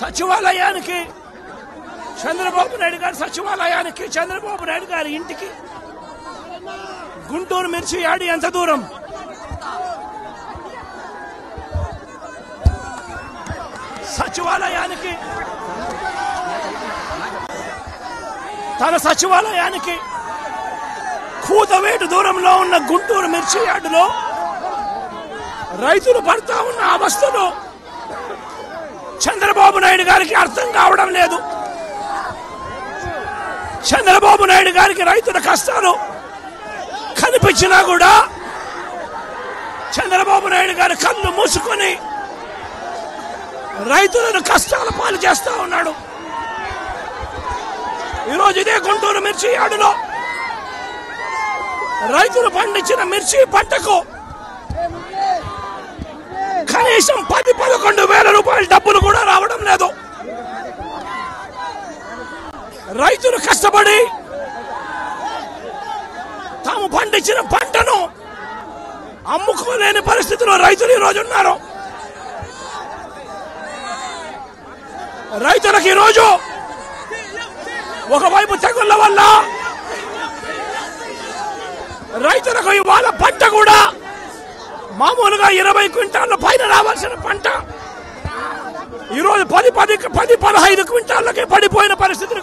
సచివాలయానికి చంద్రబాబు నాయుడు గారి సచివాలయానికి చంద్రబాబు నాయుడు గారి ఇంటికి గుంటూరు మిర్చి యార్డ్ ఎంత దూరం? సచివాలయానికి తన సచివాలయానికి కూతవేటు దూరంలో ఉన్న గుంటూరు మిర్చి యార్డులో రైతులు పడతా ఉన్న అవస్థలు చంద్రబాబు నాయుడు గారికి అర్థం కావడం లేదు. చంద్రబాబు నాయుడు గారికి రైతుల కష్టాలు కనిపించినా కూడా చంద్రబాబు నాయుడు గారి కళ్ళు మూసుకొని రైతులను కష్టాల పాలు చేస్తా ఉన్నాడు. ఈరోజు ఇదే గుంటూరు మిర్చి యార్డులో రైతులు పండించిన మిర్చి పంటకు కనీసం 10-11 వేల రూపాయల డబ్బులు కూడా రావడం లేదు. రైతులు కష్టపడి తాము పండించిన పంటను అమ్ముకోలేని పరిస్థితిలో రైతులు ఈరోజు ఉన్నారు. రైతులకు ఈరోజు ఒకవైపు తెగుళ్ల వల్ల రైతులకు ఇవాళ పంట కూడా మామూలుగా 20 క్వింటాళ్ల పైన రావాల్సిన పంట ఈరోజు 10-15 క్వింటాళ్ళకే పడిపోయిన పరిస్థితులు